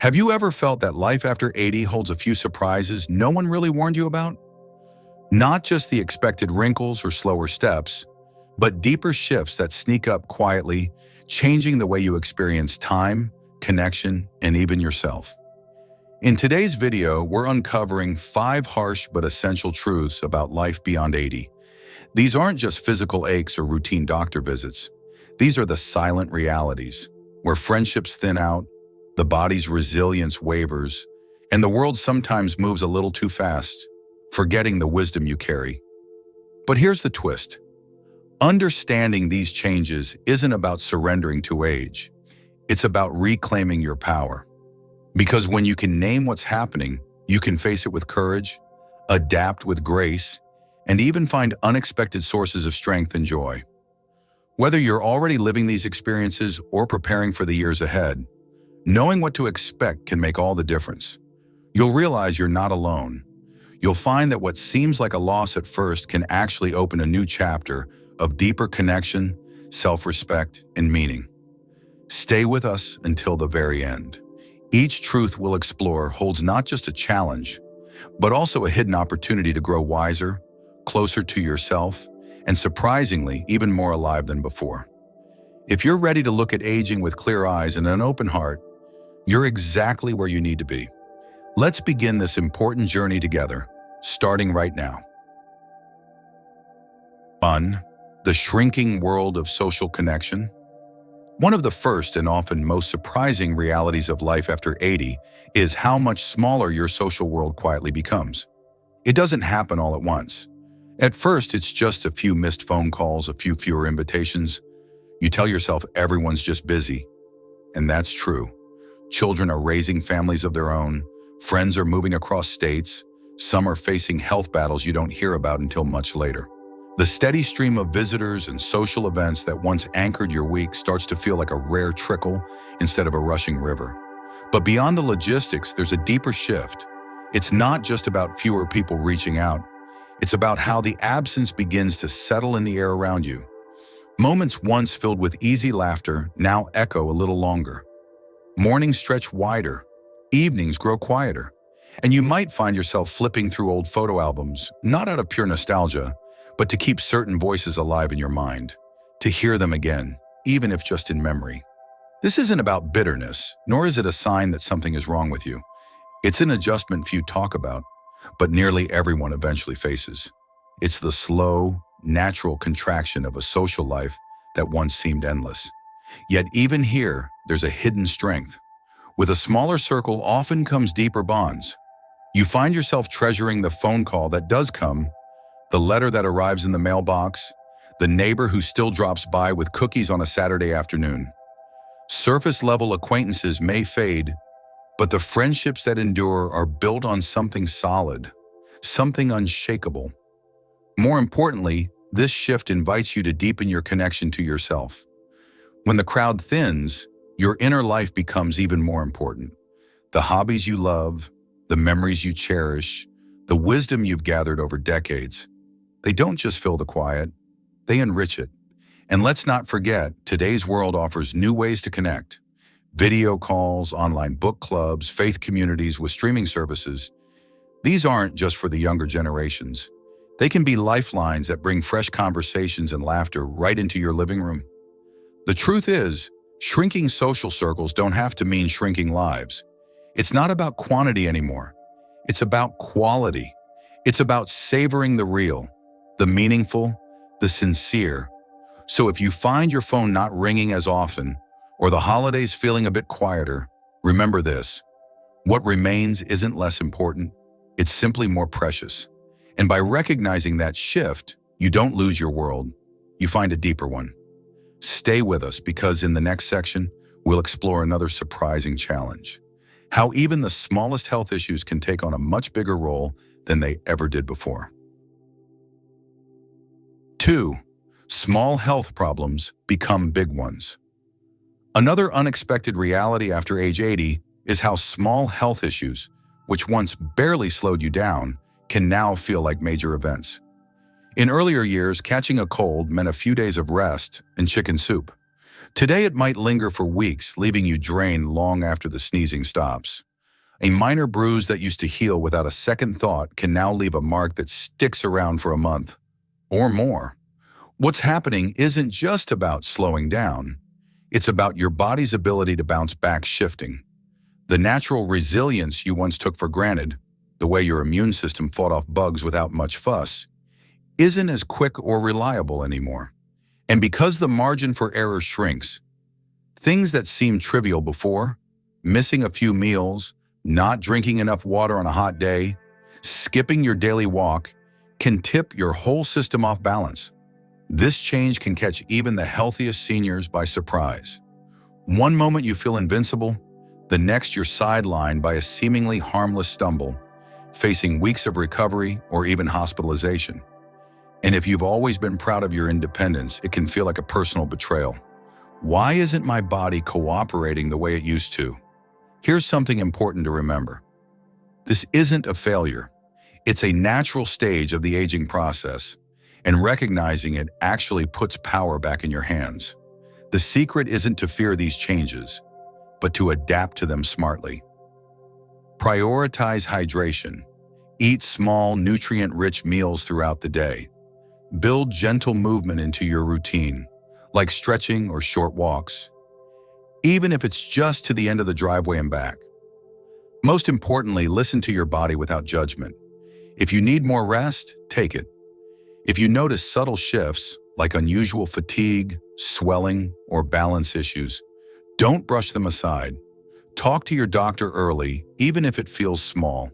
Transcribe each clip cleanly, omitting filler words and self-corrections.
Have you ever felt that life after 80 holds a few surprises no one really warned you about? Not just the expected wrinkles or slower steps, but deeper shifts that sneak up quietly, changing the way you experience time, connection, and even yourself. In today's video, we're uncovering 5 harsh but essential truths about life beyond 80. These aren't just physical aches or routine doctor visits. These are the silent realities, where friendships thin out, the body's resilience wavers, and the world sometimes moves a little too fast, forgetting the wisdom you carry. But here's the twist. Understanding these changes isn't about surrendering to age. It's about reclaiming your power. Because when you can name what's happening, you can face it with courage, adapt with grace, and even find unexpected sources of strength and joy. Whether you're already living these experiences or preparing for the years ahead, knowing what to expect can make all the difference. You'll realize you're not alone. You'll find that what seems like a loss at first can actually open a new chapter of deeper connection, self-respect, and meaning. Stay with us until the very end. Each truth we'll explore holds not just a challenge, but also a hidden opportunity to grow wiser, closer to yourself, and surprisingly, even more alive than before. If you're ready to look at aging with clear eyes and an open heart, you're exactly where you need to be. Let's begin this important journey together, starting right now. 1. The shrinking world of social connection. One of the first and often most surprising realities of life after 80 is how much smaller your social world quietly becomes. It doesn't happen all at once. At first, it's just a few missed phone calls, a few fewer invitations. You tell yourself everyone's just busy, and that's true. Children are raising families of their own, friends are moving across states, some are facing health battles you don't hear about until much later. The steady stream of visitors and social events that once anchored your week starts to feel like a rare trickle instead of a rushing river. But beyond the logistics, there's a deeper shift. It's not just about fewer people reaching out. It's about how the absence begins to settle in the air around you. Moments once filled with easy laughter now echo a little longer. Mornings stretch wider, evenings grow quieter, and you might find yourself flipping through old photo albums, not out of pure nostalgia, but to keep certain voices alive in your mind, to hear them again, even if just in memory. This isn't about bitterness, nor is it a sign that something is wrong with you. It's an adjustment few talk about, but nearly everyone eventually faces. It's the slow, natural contraction of a social life that once seemed endless. Yet even here, there's a hidden strength. With a smaller circle often comes deeper bonds. You find yourself treasuring the phone call that does come, the letter that arrives in the mailbox, the neighbor who still drops by with cookies on a Saturday afternoon. Surface-level acquaintances may fade, but the friendships that endure are built on something solid, something unshakable. More importantly, this shift invites you to deepen your connection to yourself. When the crowd thins, your inner life becomes even more important. The hobbies you love, the memories you cherish, the wisdom you've gathered over decades. They don't just fill the quiet, they enrich it. And let's not forget, today's world offers new ways to connect. Video calls, online book clubs, faith communities with streaming services. These aren't just for the younger generations. They can be lifelines that bring fresh conversations and laughter right into your living room. The truth is, shrinking social circles don't have to mean shrinking lives. It's not about quantity anymore. It's about quality. It's about savoring the real, the meaningful, the sincere. So if you find your phone not ringing as often, or the holidays feeling a bit quieter, remember this. What remains isn't less important, it's simply more precious. And by recognizing that shift, you don't lose your world, you find a deeper one. Stay with us because in the next section, we'll explore another surprising challenge. How even the smallest health issues can take on a much bigger role than they ever did before. 2. Small health problems become big ones. Another unexpected reality after age 80 is how small health issues, which once barely slowed you down, can now feel like major events. In earlier years, catching a cold meant a few days of rest and chicken soup. Today it might linger for weeks, leaving you drained long after the sneezing stops. A minor bruise that used to heal without a second thought can now leave a mark that sticks around for a month or more. What's happening isn't just about slowing down. It's about your body's ability to bounce back shifting. The natural resilience you once took for granted, the way your immune system fought off bugs without much fuss, isn't as quick or reliable anymore. And because the margin for error shrinks, things that seemed trivial before, missing a few meals, not drinking enough water on a hot day, skipping your daily walk, can tip your whole system off balance. This change can catch even the healthiest seniors by surprise. One moment you feel invincible, the next you're sidelined by a seemingly harmless stumble, facing weeks of recovery or even hospitalization. And if you've always been proud of your independence, it can feel like a personal betrayal. Why isn't my body cooperating the way it used to? Here's something important to remember. This isn't a failure. It's a natural stage of the aging process, and recognizing it actually puts power back in your hands. The secret isn't to fear these changes, but to adapt to them smartly. Prioritize hydration. Eat small, nutrient-rich meals throughout the day. Build gentle movement into your routine, like stretching or short walks, even if it's just to the end of the driveway and back. Most importantly, listen to your body without judgment. If you need more rest, take it. If you notice subtle shifts, like unusual fatigue, swelling, or balance issues, don't brush them aside. Talk to your doctor early, even if it feels small.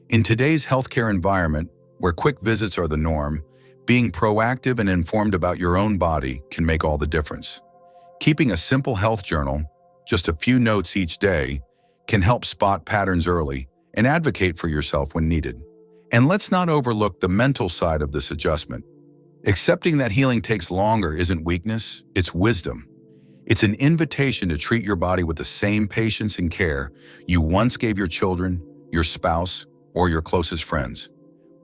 In today's healthcare environment, where quick visits are the norm, being proactive and informed about your own body can make all the difference. Keeping a simple health journal, just a few notes each day, can help spot patterns early and advocate for yourself when needed. And let's not overlook the mental side of this adjustment. Accepting that healing takes longer isn't weakness, it's wisdom. It's an invitation to treat your body with the same patience and care you once gave your children, your spouse, or your closest friends.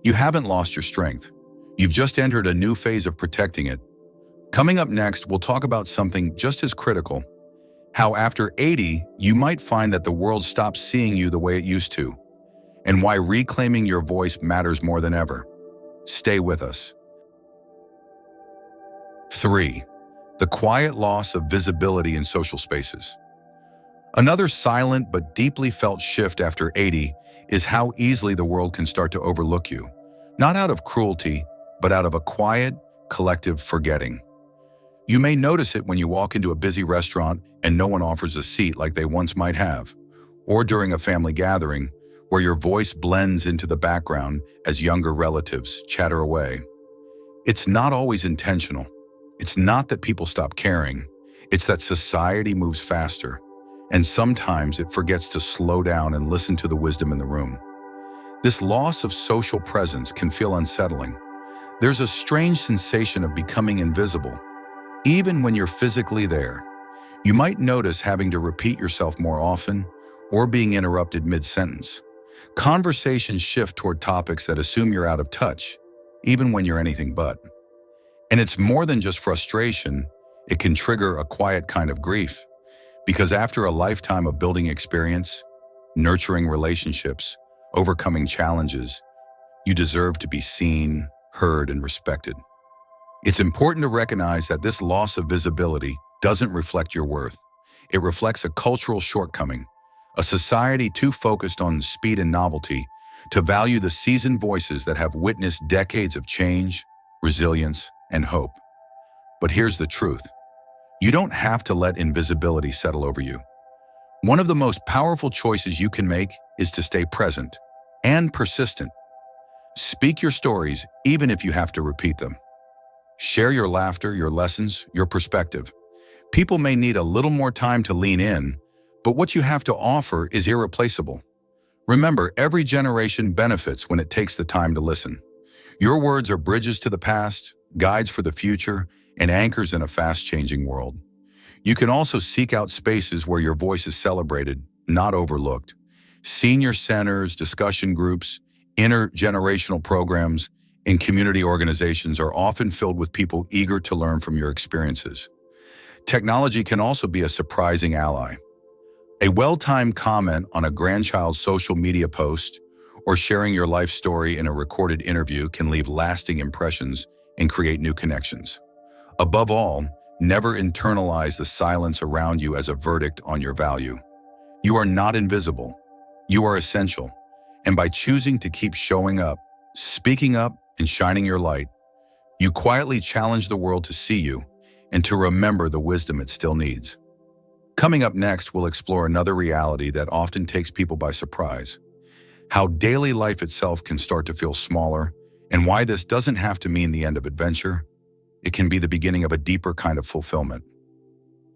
You haven't lost your strength. You've just entered a new phase of protecting it. Coming up next, we'll talk about something just as critical: how after 80, you might find that the world stops seeing you the way it used to, and why reclaiming your voice matters more than ever. Stay with us. 3. The quiet loss of visibility in social spaces. Another silent but deeply felt shift after 80 is how easily the world can start to overlook you, not out of cruelty, but out of a quiet, collective forgetting. You may notice it when you walk into a busy restaurant and no one offers a seat like they once might have, or during a family gathering where your voice blends into the background as younger relatives chatter away. It's not always intentional. It's not that people stop caring. It's that society moves faster, and sometimes it forgets to slow down and listen to the wisdom in the room. This loss of social presence can feel unsettling. There's a strange sensation of becoming invisible. Even when you're physically there, you might notice having to repeat yourself more often or being interrupted mid-sentence. Conversations shift toward topics that assume you're out of touch, even when you're anything but. And it's more than just frustration. It can trigger a quiet kind of grief, because after a lifetime of building experience, nurturing relationships, overcoming challenges, you deserve to be seen, heard, and respected. It's important to recognize that this loss of visibility doesn't reflect your worth. It reflects a cultural shortcoming, a society too focused on speed and novelty to value the seasoned voices that have witnessed decades of change, resilience, and hope. But here's the truth. You don't have to let invisibility settle over you. One of the most powerful choices you can make is to stay present and persistent. Speak your stories even if you have to repeat them. Share your laughter, your lessons, your perspective. People may need a little more time to lean in, but what you have to offer is irreplaceable. Remember, every generation benefits when it takes the time to listen. Your words are bridges to the past, guides for the future, and anchors in a fast-changing world. You can also seek out spaces where your voice is celebrated, not overlooked. Senior centers, discussion groups, intergenerational programs, and community organizations are often filled with people eager to learn from your experiences. Technology can also be a surprising ally. A well-timed comment on a grandchild's social media post or sharing your life story in a recorded interview can leave lasting impressions and create new connections. Above all, never internalize the silence around you as a verdict on your value. You are not invisible. You are essential. And by choosing to keep showing up, speaking up, and shining your light, you quietly challenge the world to see you and to remember the wisdom it still needs. Coming up next, we'll explore another reality that often takes people by surprise: how daily life itself can start to feel smaller, and why this doesn't have to mean the end of adventure. It can be the beginning of a deeper kind of fulfillment.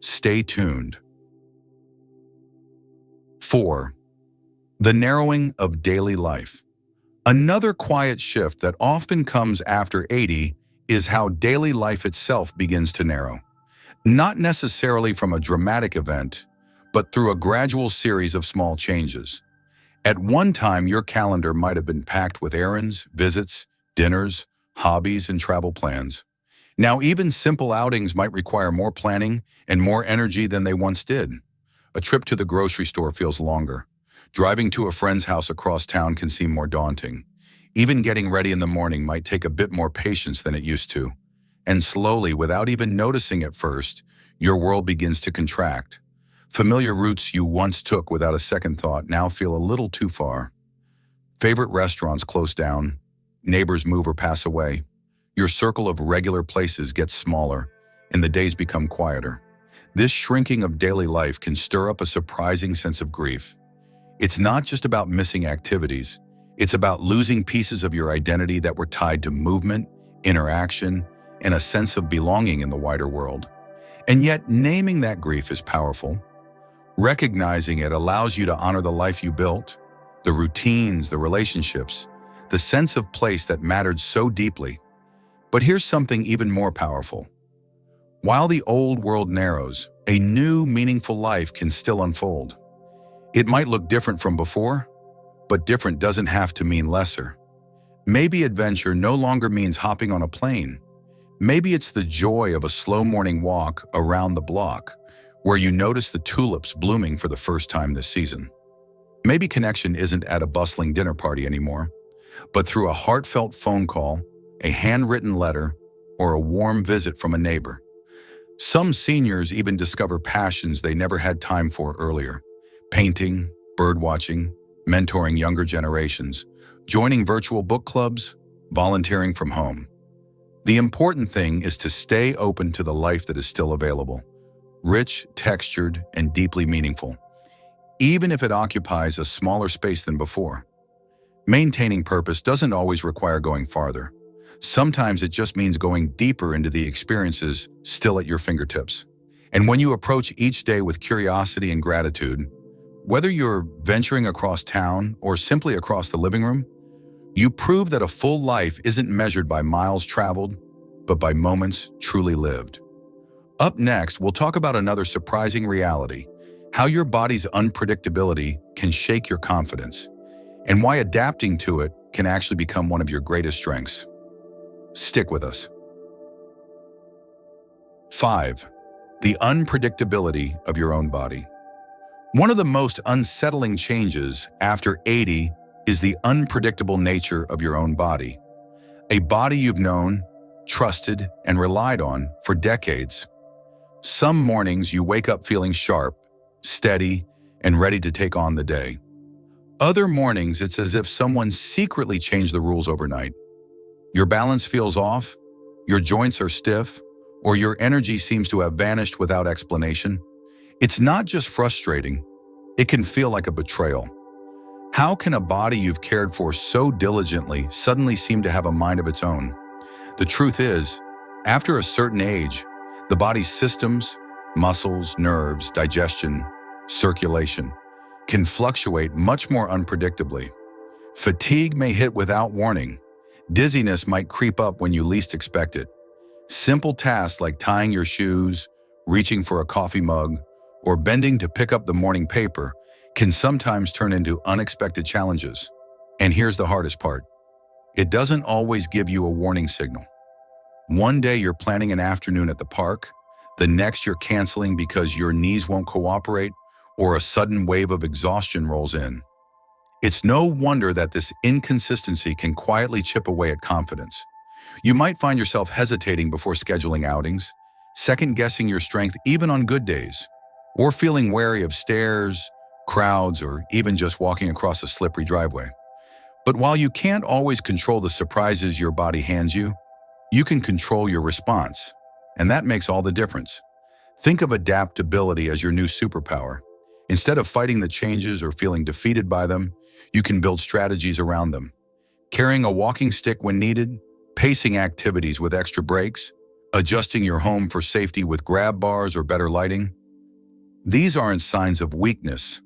Stay tuned. 4. The narrowing of daily life. Another quiet shift that often comes after 80 is how daily life itself begins to narrow. Not necessarily from a dramatic event, but through a gradual series of small changes. At one time, your calendar might have been packed with errands, visits, dinners, hobbies, and travel plans. Now, even simple outings might require more planning and more energy than they once did. A trip to the grocery store feels longer. Driving to a friend's house across town can seem more daunting. Even getting ready in the morning might take a bit more patience than it used to. And slowly, without even noticing at first, your world begins to contract. Familiar routes you once took without a second thought now feel a little too far. Favorite restaurants close down. Neighbors move or pass away. Your circle of regular places gets smaller, and the days become quieter. This shrinking of daily life can stir up a surprising sense of grief. It's not just about missing activities. It's about losing pieces of your identity that were tied to movement, interaction, and a sense of belonging in the wider world. And yet, naming that grief is powerful. Recognizing it allows you to honor the life you built, the routines, the relationships, the sense of place that mattered so deeply. But here's something even more powerful. While the old world narrows, a new, meaningful life can still unfold. It might look different from before, but different doesn't have to mean lesser. Maybe adventure no longer means hopping on a plane. Maybe it's the joy of a slow morning walk around the block, where you notice the tulips blooming for the first time this season. Maybe connection isn't at a bustling dinner party anymore, but through a heartfelt phone call, a handwritten letter, or a warm visit from a neighbor. Some seniors even discover passions they never had time for earlier: painting, birdwatching, mentoring younger generations, joining virtual book clubs, volunteering from home. The important thing is to stay open to the life that is still available, rich, textured, and deeply meaningful, even if it occupies a smaller space than before. Maintaining purpose doesn't always require going farther. Sometimes it just means going deeper into the experiences still at your fingertips. And when you approach each day with curiosity and gratitude, whether you're venturing across town or simply across the living room, you prove that a full life isn't measured by miles traveled, but by moments truly lived. Up next, we'll talk about another surprising reality: how your body's unpredictability can shake your confidence, and why adapting to it can actually become one of your greatest strengths. Stick with us. 5. The unpredictability of your own body. One of the most unsettling changes after 80 is the unpredictable nature of your own body. A body you've known, trusted, and relied on for decades. Some mornings you wake up feeling sharp, steady, and ready to take on the day. Other mornings it's as if someone secretly changed the rules overnight. Your balance feels off, your joints are stiff, or your energy seems to have vanished without explanation. It's not just frustrating, it can feel like a betrayal. How can a body you've cared for so diligently suddenly seem to have a mind of its own? The truth is, after a certain age, the body's systems, muscles, nerves, digestion, circulation, can fluctuate much more unpredictably. Fatigue may hit without warning. Dizziness might creep up when you least expect it. Simple tasks like tying your shoes, reaching for a coffee mug, or bending to pick up the morning paper can sometimes turn into unexpected challenges. And here's the hardest part: it doesn't always give you a warning signal. One day you're planning an afternoon at the park, The next you're canceling because your knees won't cooperate, or a sudden wave of exhaustion rolls in. It's no wonder that this inconsistency can quietly chip away at confidence. You might find yourself hesitating before scheduling outings, second-guessing your strength even on good days, or feeling wary of stairs, crowds, or even just walking across a slippery driveway. But while you can't always control the surprises your body hands you can control your response, and that makes all the difference. Think of adaptability as your new superpower. Instead of fighting the changes or feeling defeated by them, you can build strategies around them. Carrying a walking stick when needed, pacing activities with extra breaks, adjusting your home for safety with grab bars or better lighting. These aren't signs of weakness.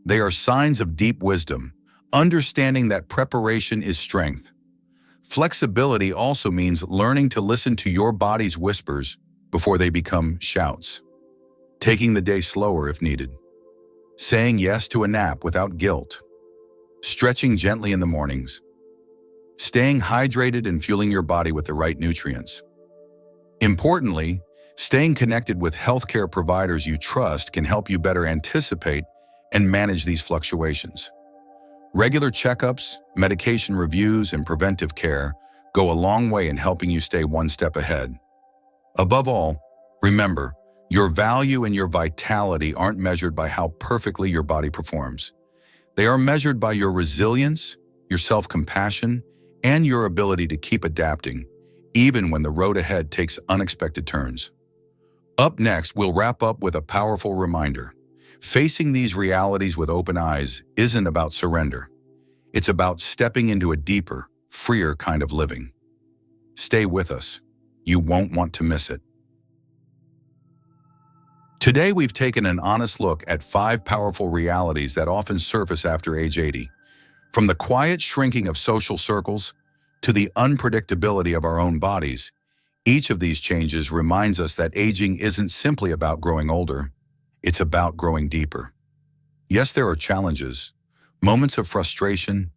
They are signs of deep wisdom, understanding that preparation is strength. Flexibility also means learning to listen to your body's whispers before they become shouts. Taking the day slower if needed. Saying yes to a nap without guilt. Stretching gently in the mornings. Staying hydrated and fueling your body with the right nutrients. Importantly, staying connected with healthcare providers you trust can help you better anticipate and manage these fluctuations. Regular checkups, medication reviews, and preventive care go a long way in helping you stay one step ahead. Above all, remember, your value and your vitality aren't measured by how perfectly your body performs. They are measured by your resilience, your self-compassion, and your ability to keep adapting, even when the road ahead takes unexpected turns. Up next, we'll wrap up with a powerful reminder. Facing these realities with open eyes isn't about surrender. It's about stepping into a deeper, freer kind of living. Stay with us. You won't want to miss it. Today, we've taken an honest look at 5 powerful realities that often surface after age 80. From the quiet shrinking of social circles to the unpredictability of our own bodies, each of these changes reminds us that aging isn't simply about growing older. It's about growing deeper. Yes, there are challenges, moments of frustration,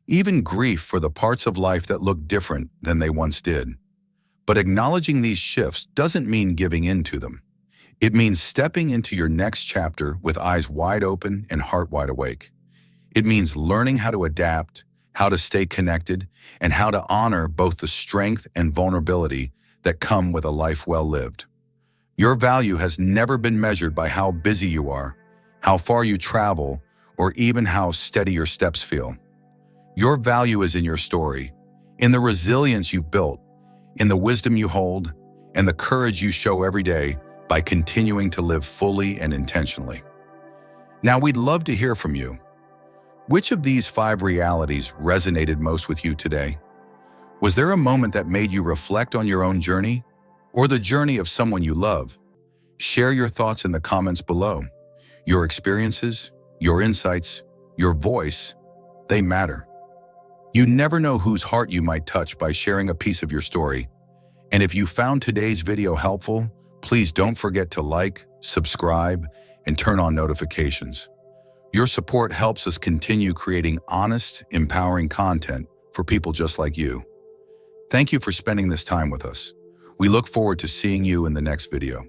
even grief for the parts of life that look different than they once did. But acknowledging these shifts doesn't mean giving in to them. It means stepping into your next chapter with eyes wide open and heart wide awake. It means learning how to adapt, how to stay connected, and how to honor both the strength and vulnerability that come with a life well lived. Your value has never been measured by how busy you are, how far you travel, or even how steady your steps feel. Your value is in your story, in the resilience you've built, in the wisdom you hold, and the courage you show every day by continuing to live fully and intentionally. Now, we'd love to hear from you. Which of these 5 realities resonated most with you today? Was there a moment that made you reflect on your own journey, or the journey of someone you love? Share your thoughts in the comments below. Your experiences, your insights, your voice, they matter. You never know whose heart you might touch by sharing a piece of your story. And if you found today's video helpful, please don't forget to like, subscribe, and turn on notifications. Your support helps us continue creating honest, empowering content for people just like you. Thank you for spending this time with us. We look forward to seeing you in the next video.